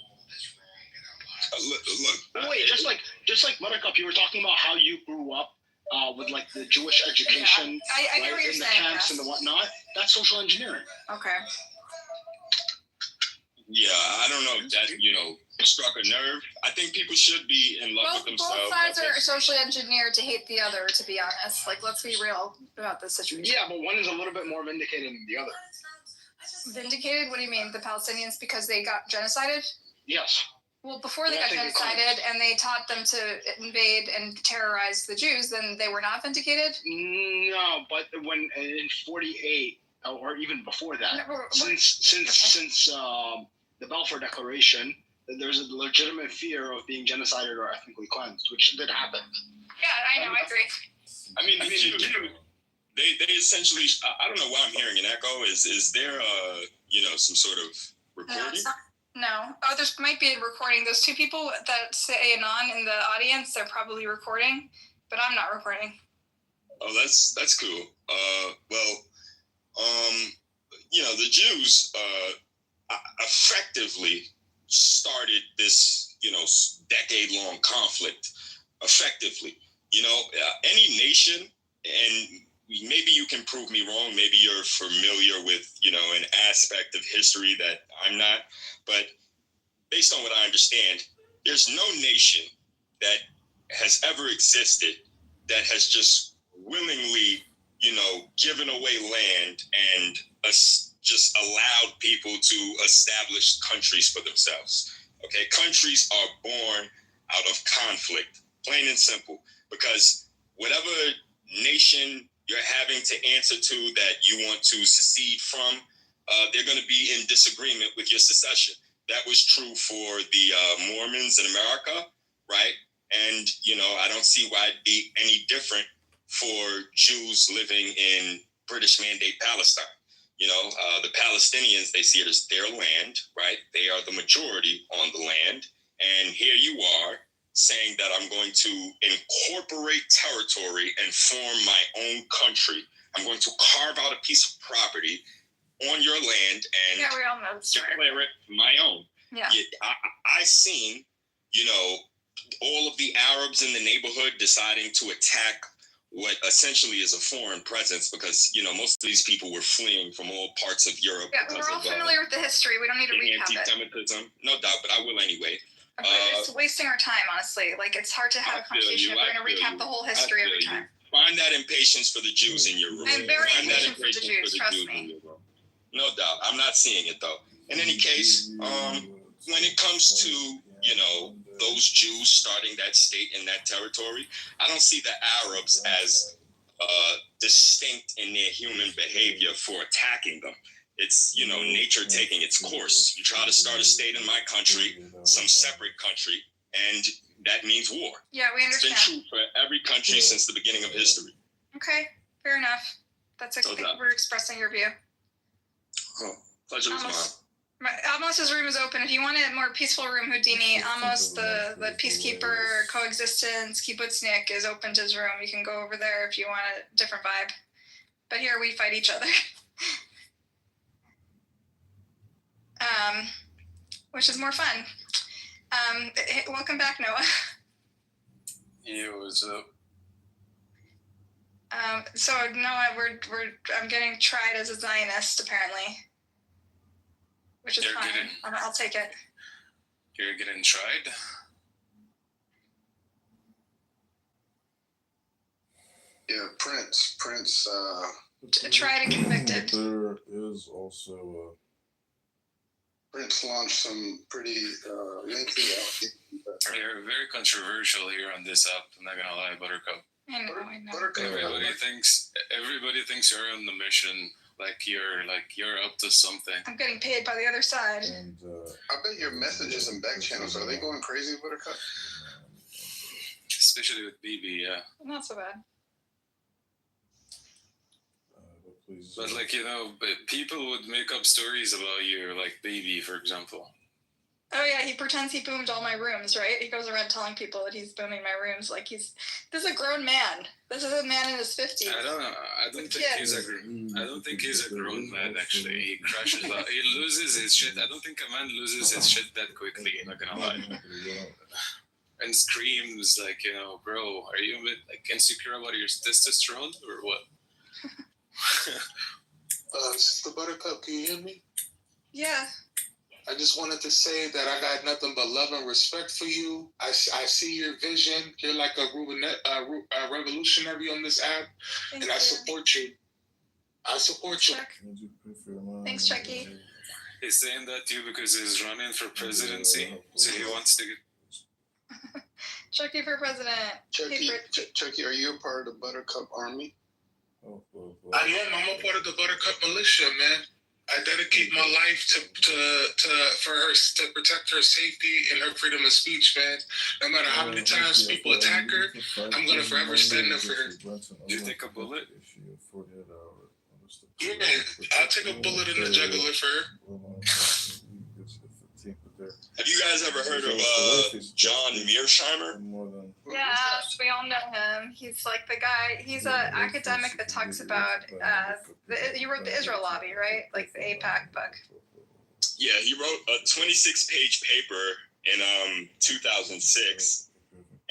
Look. Wait, just like Buttercup, you were talking about how you grew up with like the Jewish education, yeah, I get what you're in saying, the camps and the whatnot. That's social engineering. Okay. Yeah, I don't know if that struck a nerve. I think people should be in love with themselves. Both sides are socially engineered to hate the other, to be honest. Like, let's be real about this situation. Yeah, but one is a little bit more vindicated than the other. Vindicated? What do you mean? The Palestinians because they got genocided? Yes. Well, before they got genocided and they taught them to invade and terrorize the Jews, then they were not vindicated? No, but when in 48, or even before that, since the Balfour Declaration, there's a legitimate fear of being genocided or ethnically cleansed, which did happen. Yeah, I know, I agree. I mean, the Jews, they essentially, I don't know why I'm hearing an echo. Is there some sort of recording? No. Oh, there might be a recording. Those two people that say anon in the audience, they're probably recording, but I'm not recording. Oh, that's cool. The Jews effectively started this, decade-long conflict. Effectively, any nation, and maybe you can prove me wrong. Maybe you're familiar with, an aspect of history that I'm not. But based on what I understand, there's no nation that has ever existed that has just willingly, given away land and just allowed people to establish countries for themselves. Okay, countries are born out of conflict, plain and simple, because whatever nation you're having to answer to that you want to secede from, they're going to be in disagreement with your secession. That was true for the Mormons in America, right? And, I don't see why it'd be any different for Jews living in British Mandate Palestine. The Palestinians, they see it as their land, right? They are the majority on the land. And here you are saying that I'm going to incorporate territory and form my own country. I'm going to carve out a piece of property on your land and we all know declare it my own. Yeah. I seen, all of the Arabs in the neighborhood deciding to attack what essentially is a foreign presence because, most of these people were fleeing from all parts of Europe. Yeah, we're all familiar with the history. We don't need to recap it. Anti-Semitism, no doubt, but I will anyway. But it's wasting our time, honestly. Like, it's hard to have a conversation if we're going to recap the whole history every time. Find that impatience for the Jews in your room. I'm very impatient for the Jews, trust me. No doubt. I'm not seeing it, though. In any case, when it comes to, those Jews starting that state in that territory. I don't see the Arabs as distinct in their human behavior for attacking them. It's, nature taking its course. You try to start a state in my country, some separate country, and that means war. Yeah, we understand. It's been true for every country since the beginning of history. Okay, fair enough. That's we're expressing your view. Oh, pleasure was mine. Almos's room is open. If you want a more peaceful room, Houdini, Almos, the peacekeeper, coexistence, kibbutznik is open to his room. You can go over there if you want a different vibe. But here we fight each other. Which is more fun. Welcome back, Noah. Yeah, what's up? So Noah, I'm getting tried as a Zionist apparently, which is fine. I'll take it. You're getting tried? Yeah, Prince. Tried and convicted. There is also Prince launched some pretty lengthy. You're very controversial here on this app. I'm not gonna lie, Buttercup. I know. Everybody thinks you're on the mission, like you're up to something. I'm getting paid by the other side. and I bet your messages and back channels, are they going crazy, Buttercup? Especially with BB, yeah. Not so bad. please, But but people would make up stories about you, like Baby, for example. Oh yeah, he pretends he boomed all my rooms, right? He goes around telling people that he's booming my rooms like this is a grown man. This is a man in his 50s. I don't think he's a grown man, actually. He crashes out. He loses his shit. I don't think a man loses his shit that quickly, not gonna lie. And screams like, bro, are you a bit insecure about your testosterone or what? Sister Buttercup, can you hear me? Yeah. I just wanted to say that I got nothing but love and respect for you. I see your vision. You're like a revolutionary on this app, and I support you. Thanks, Chucky. He's saying that to you because he's running for presidency, so he wants to get... Chucky for president. Chucky, are you a part of the Buttercup Army? I am. I'm a part of the Buttercup militia, man. I dedicate my life for her to protect her safety and her freedom of speech, man. No matter how many times people attack her, I'm gonna forever stand up for her. Do you take a bullet? Yeah, I'll take a bullet in the jugular for her. Have you guys ever heard of John Mearsheimer? Yes, we all know him. He's like the guy. He's an academic that talks about. You wrote the Israel Lobby, right? Like the AIPAC book. Yeah, he wrote a 26-page paper in 2006,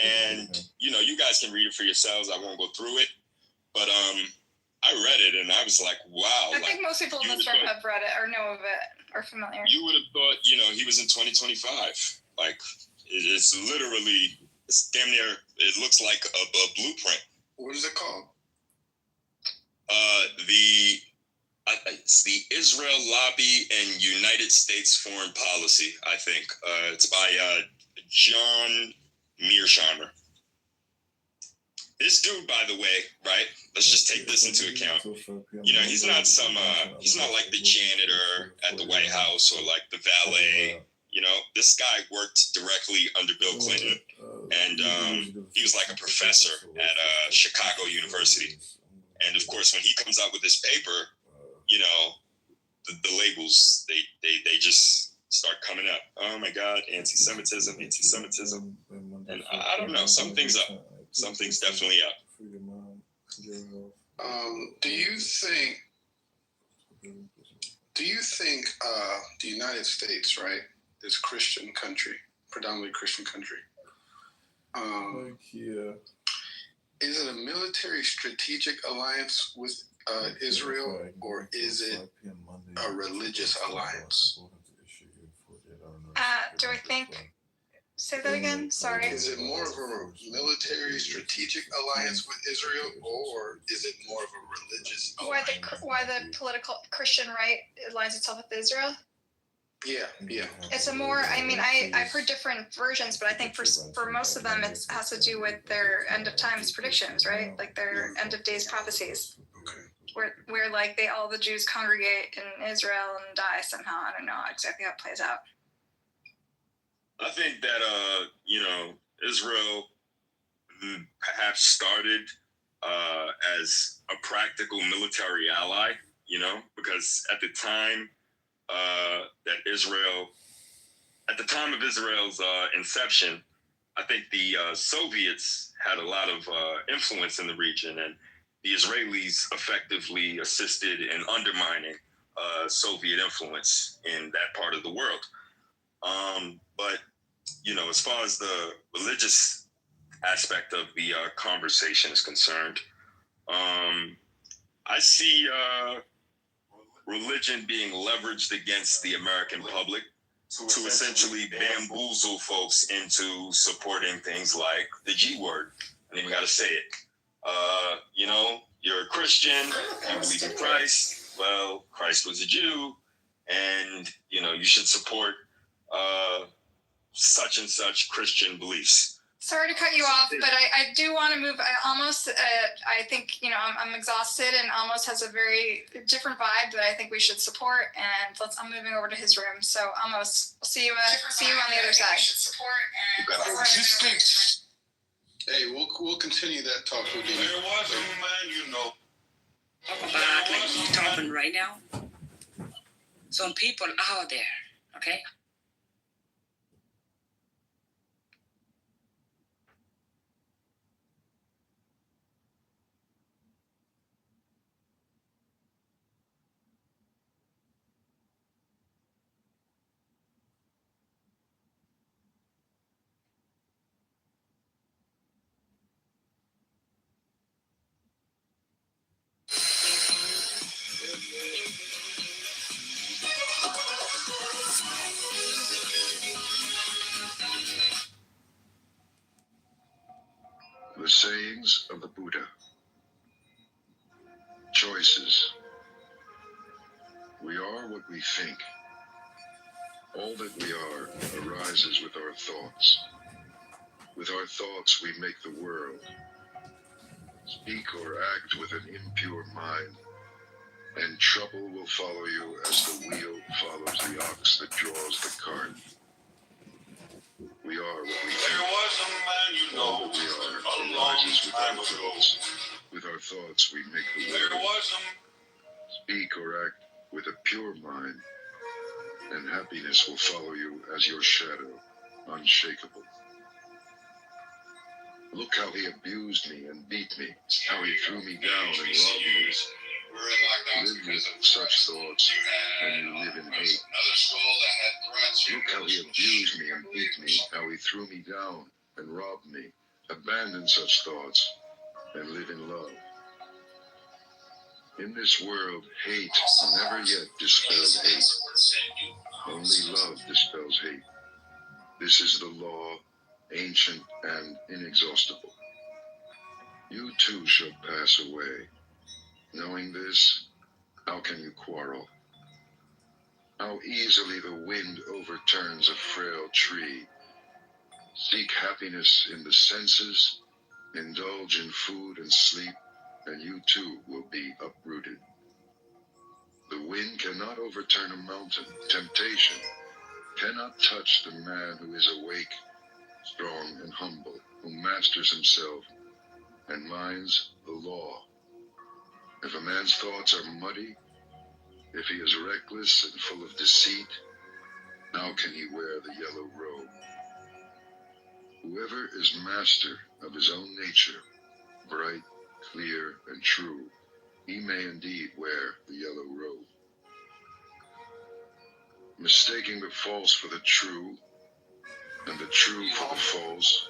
and you guys can read it for yourselves. I won't go through it, but I read it and I was like, wow. I think most people in this room have read it or know of it or familiar. You would have thought, he was in 2025. Like, it's literally, it's damn near, it looks like a blueprint. What is it called? It's the Israel Lobby and United States Foreign Policy, I think. It's by John Mearsheimer. This dude, by the way, right? Let's just take this into account. He's not he's not like the janitor at the White House or like the valet. This guy worked directly under Bill Clinton, and he was like a professor at Chicago University. And of course, when he comes out with this paper, the labels they just start coming up. Oh my God, anti-Semitism, and I don't know. Something's up. Something's definitely up. Do you think the United States, right, is a Christian country, predominantly Christian country? Is it a military strategic alliance with Israel, or is it a religious alliance? Do I think? Say that again. Sorry. Is it more of a military strategic alliance with Israel, or is it more of a religious alliance? Why the political Christian right aligns itself with Israel? Yeah. It's a more, I mean, I've heard different versions, but I think for most of them, it has to do with their end of times predictions, right? Like their end of days prophecies. Where like all the Jews congregate in Israel and die somehow. I don't know exactly how it plays out. I think that Israel perhaps started as a practical military ally, because at the time at the time of Israel's inception, I think the Soviets had a lot of influence in the region, and the Israelis effectively assisted in undermining Soviet influence in that part of the world. But, as far as the religious aspect of the conversation is concerned, I see religion being leveraged against the American public to essentially bamboozle folks into supporting things like the G word. I don't even got to say it. You're a Christian, you believe in Christ. Well, Christ was a Jew, and, you should support such and such Christian beliefs. Sorry to cut you off, but I do want to move. I think, I'm exhausted and almost has a very different vibe that I think we should support. And I'm moving over to his room. So almost, we'll see you on the other side. Hey, we'll continue that talk with you. There was a man, Talk about like you're talking right now. Some people out there, okay? The sayings of the Buddha. Choices. We are what we think. All that we are arises with our thoughts. With our thoughts we make the world. Speak or act with an impure mind, and trouble will follow you as the wheel follows the ox that draws the cart. We are what we think. There was a man, All that we are arises with our thoughts. With our thoughts we make the world. Speak or act with a pure mind, and happiness will follow you as your shadow, unshakable. Look how he abused me and beat me, how he threw me down and robbed me. Live with such thoughts, and you live in hate. Look how he abused me and beat me, how he threw me down and robbed me. Abandon such thoughts, and live in love. In this world, hate never yet dispelled hate. Only love dispels hate. This is the law, ancient and inexhaustible. You too shall pass away. Knowing this, how can you quarrel? How easily the wind overturns a frail tree. Seek happiness in the senses, indulge in food and sleep, and you too will be uprooted. The wind cannot overturn a mountain. Temptation cannot touch the man who is awake, strong and humble, who masters himself and minds the law. If a man's thoughts are muddy, if he is reckless and full of deceit, how can he wear the yellow robe? Whoever is master of his own nature, bright, clear, and true, he may indeed wear the yellow robe. Mistaking the false for the true, and the true for the false,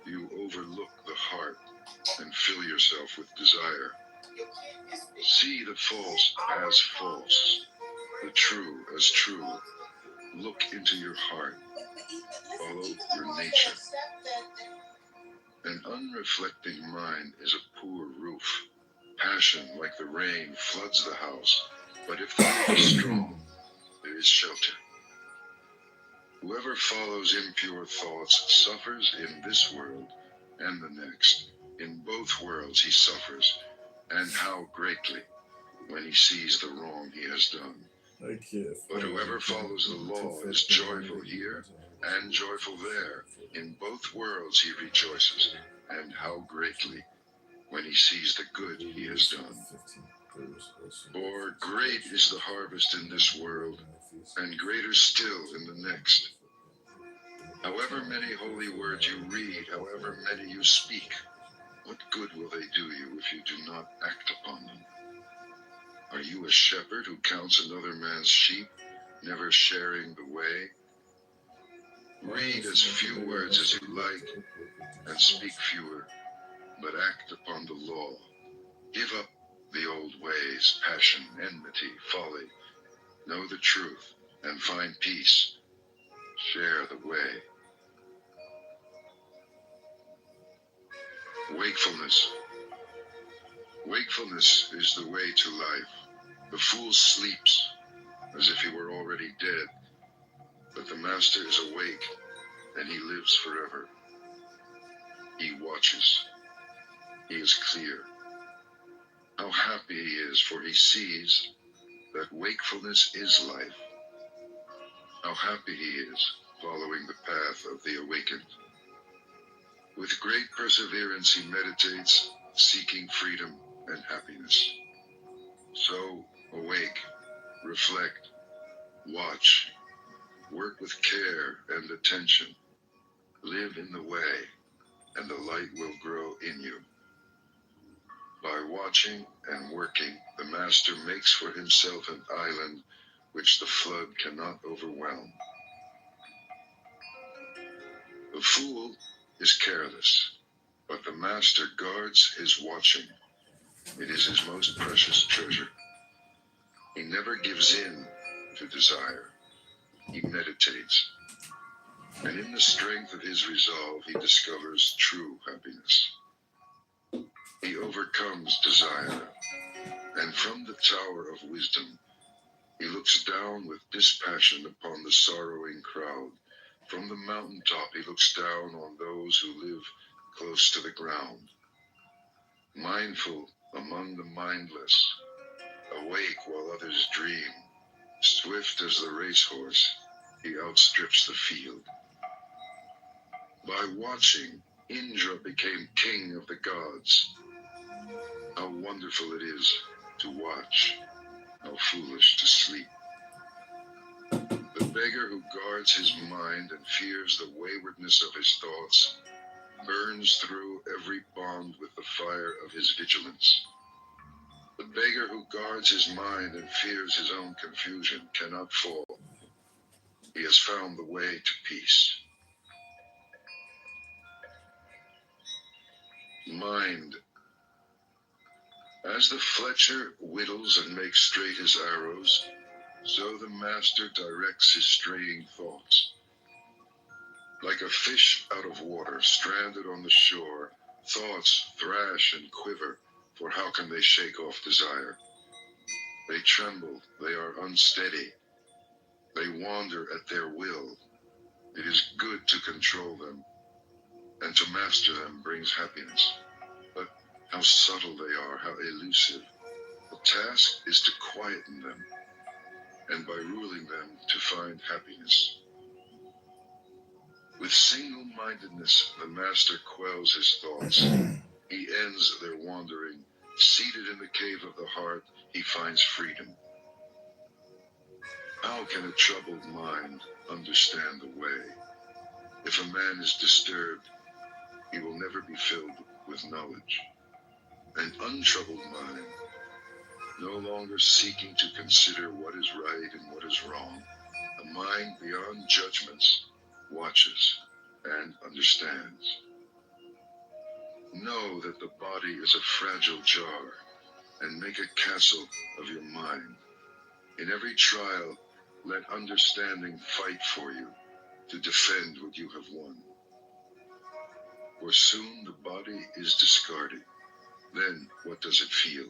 you overlook the heart and fill yourself with desire. See the false as false, the true as true. Look into your heart. Follow your nature. An unreflecting mind is a poor roof. Passion, like the rain, floods the house. But if the roof is strong, there is shelter. Whoever follows impure thoughts suffers in this world and the next. In both worlds he suffers, and how greatly, when he sees the wrong he has done. But whoever follows the law is joyful here and joyful there. In both worlds he rejoices, and how greatly, when he sees the good he has done. For great is the harvest in this world, and greater still in the next. However many holy words you read, however many you speak, what good will they do you if you do not act upon them? Are you a shepherd who counts another man's sheep, never sharing the way? Read as few words as you like, and speak fewer, but act upon the law. Give up the old ways, passion, enmity, folly. Know the truth, and find peace. Share the way. Wakefulness. Wakefulness is the way to life. The fool sleeps, as if he were already dead, but the master is awake, and he lives forever. He watches. He is clear. How happy he is, for he sees that wakefulness is life. How happy he is, following the path of the awakened. With great perseverance he meditates, seeking freedom and happiness. So, awake, reflect, watch, work with care and attention. Live in the way, and the light will grow in you. By watching and working, the master makes for himself an island which the flood cannot overwhelm. The fool is careless, but the master guards his watching. It is his most precious treasure. He never gives in to desire. He meditates, and in the strength of his resolve he discovers true happiness. He overcomes desire, and from the tower of wisdom he looks down with dispassion upon the sorrowing crowd. From the mountaintop he looks down on those who live close to the ground. Mindful among the mindless, awake while others dream, swift as the racehorse, he outstrips the field. By watching, Indra became king of the gods. How wonderful it is to watch, how foolish to sleep. The beggar who guards his mind and fears the waywardness of his thoughts burns through every bond with the fire of his vigilance. The beggar who guards his mind and fears his own confusion cannot fall. He has found the way to peace. Mind. As the fletcher whittles and makes straight his arrows, so the master directs his straying thoughts. Like a fish out of water, stranded on the shore, thoughts thrash and quiver, for how can they shake off desire? They tremble, they are unsteady, they wander at their will. It is good to control them, and to master them brings happiness. But how subtle they are, how elusive. The task is to quieten them, and by ruling them to find happiness. With single-mindedness, the master quells his thoughts. He ends their wandering. Seated in the cave of the heart, he finds freedom. How can a troubled mind understand the way? If a man is disturbed, he will never be filled with knowledge. An untroubled mind, no longer seeking to consider what is right and what is wrong, a mind beyond judgments, watches and understands. Know that the body is a fragile jar, and make a castle of your mind. In every trial, let understanding fight for you, to defend what you have won. For soon the body is discarded. Then what does it feel?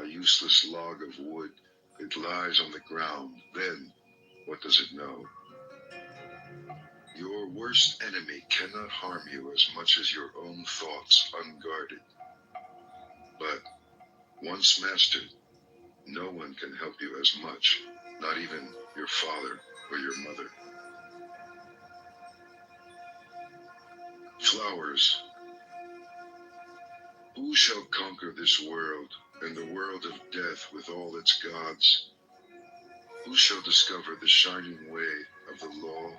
A useless log of wood, it lies on the ground. Then what does it know? worst enemy cannot harm you as much as your own thoughts unguarded. But once mastered, no one can help you as much, not even your father or your mother. Flowers. Who shall conquer this world and the world of death with all its gods? Who shall discover the shining way of the law?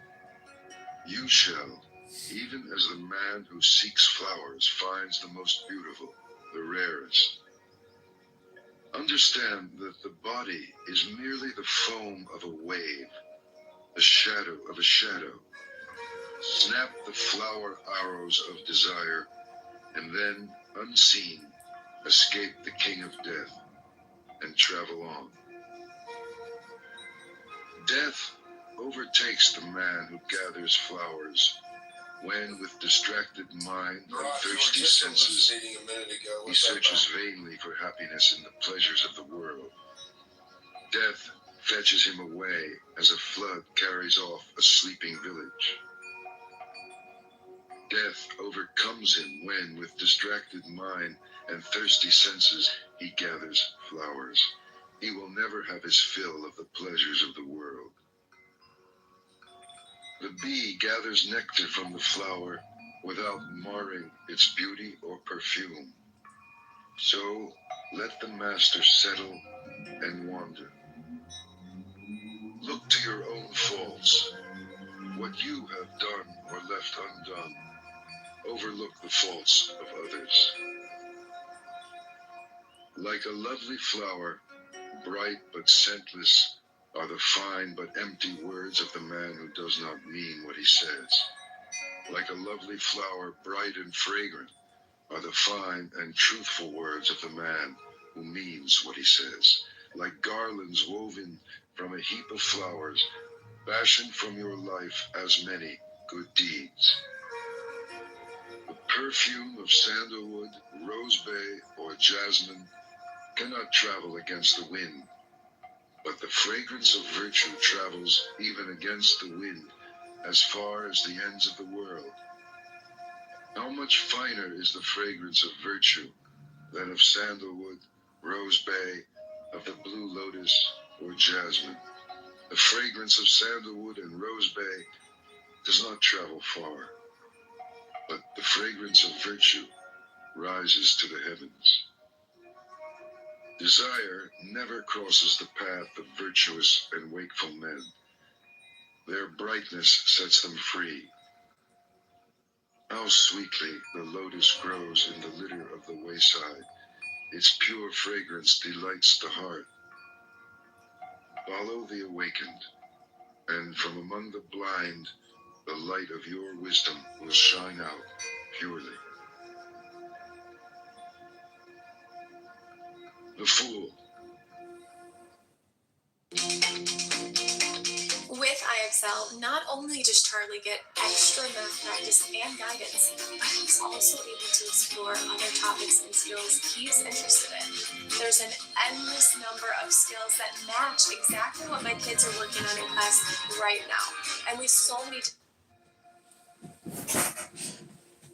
You shall, even as the man who seeks flowers finds the most beautiful, the rarest. Understand that the body is merely the foam of a wave, the shadow of a shadow. Snap the flower arrows of desire, and then, unseen, escape the king of death, and travel on. Death overtakes the man who gathers flowers, when with distracted mind and thirsty senses, he searches vainly for happiness in the pleasures of the world. Death fetches him away as a flood carries off a sleeping village. Death overcomes him when, with distracted mind and thirsty senses, he gathers flowers. He will never have his fill of the pleasures of the world. The bee gathers nectar from the flower without marring its beauty or perfume. So let the master settle and wander. Look to your own faults, what you have done or left undone. Overlook the faults of others. Like a lovely flower, bright but scentless, are the fine but empty words of the man who does not mean what he says. Like a lovely flower, bright and fragrant, are the fine and truthful words of the man who means what he says. Like garlands woven from a heap of flowers, fashioned from your life as many good deeds. The perfume of sandalwood, rosebay, or jasmine cannot travel against the wind, but the fragrance of virtue travels even against the wind as far as the ends of the world. How much finer is the fragrance of virtue than of sandalwood, rosebay, of the blue lotus, or jasmine? The fragrance of sandalwood and rosebay does not travel far, but the fragrance of virtue rises to the heavens. Desire never crosses the path of virtuous and wakeful men. Their brightness sets them free. How sweetly the lotus grows in the litter of the wayside. Its pure fragrance delights the heart. Follow the awakened, and from among the blind, the light of your wisdom will shine out purely. The fool. With IXL, not only does Charlie get extra math practice and guidance, but he's also able to explore other topics and skills he's interested in. There's an endless number of skills that match exactly what my kids are working on in class right now. And we so need to...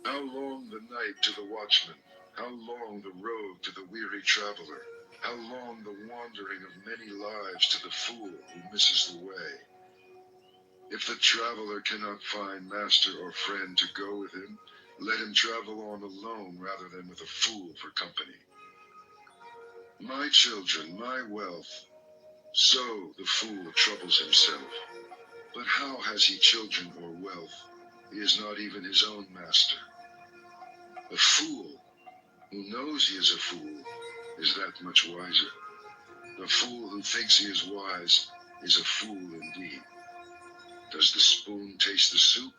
How long the night to the watchman? How long the road to the weary traveler? How long the wandering of many lives to the fool who misses the way? If the traveler cannot find master or friend to go with him, let him travel on alone rather than with a fool for company. My children, my wealth, so the fool troubles himself. But how has he children or wealth? He is not even his own master. The fool, who knows he is a fool, is that much wiser. The fool who thinks he is wise is a fool indeed. Does the spoon taste the soup?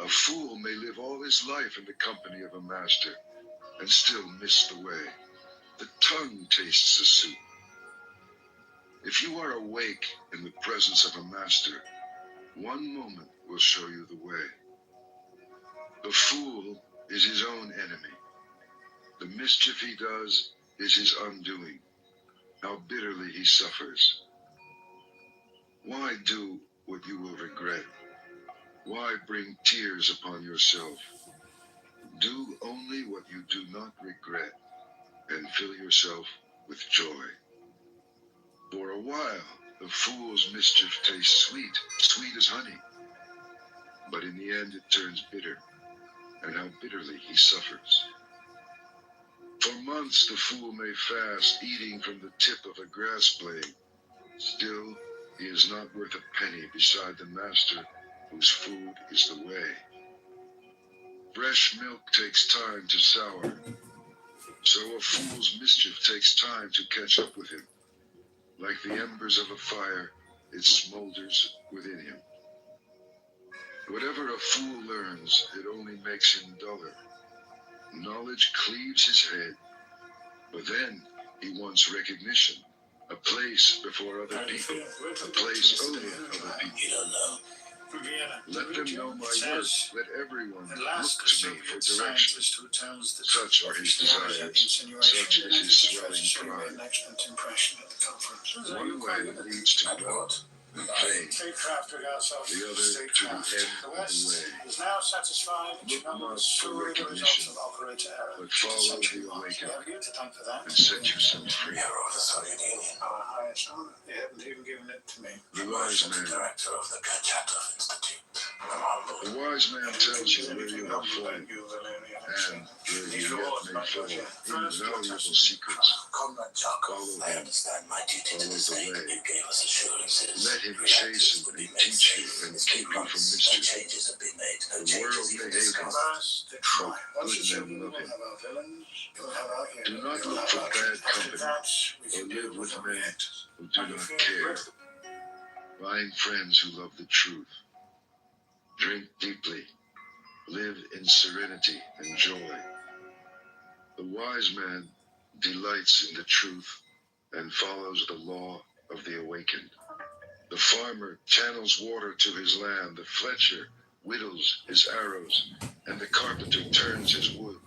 A fool may live all his life in the company of a master and still miss the way. The tongue tastes the soup. If you are awake in the presence of a master, one moment will show you the way. The fool is his own enemy. The mischief he does is his undoing. How bitterly he suffers. Why do what you will regret? Why bring tears upon yourself? Do only what you do not regret, and fill yourself with joy. For a while, the fool's mischief tastes sweet, sweet as honey. But in the end it turns bitter, and how bitterly he suffers. For months the fool may fast, eating from the tip of a grass blade. Still, he is not worth a penny beside the master whose food is the way. Fresh milk takes time to sour, so a fool's mischief takes time to catch up with him. Like the embers of a fire, it smolders within him. Whatever a fool learns, it only makes him duller. Knowledge cleaves his head, but then he wants recognition, a place before other people, a place over other people. You don't know. Let them know my work. Let everyone look to me for direction. Such are his desires. Such is his swelling pride. One way leads to wealth and fame, the other to the end of the way. Look not for recognition, but follow the awakened and set yourself free. The wise man. The wise man tells you where you have fallen, and where you yet may fall, invaluable secrets. Follow him, follow the way. Let him chasten and teach you and keep you from mischief. The world may hate him, but good men love him. Do not look for bad company, or live with men who do not care. Find friends who love the truth. Drink deeply. Live in serenity and joy. The wise man delights in the truth and follows the law of the awakened. The farmer channels water to his land. The fletcher whittles his arrows, and the carpenter turns his wood.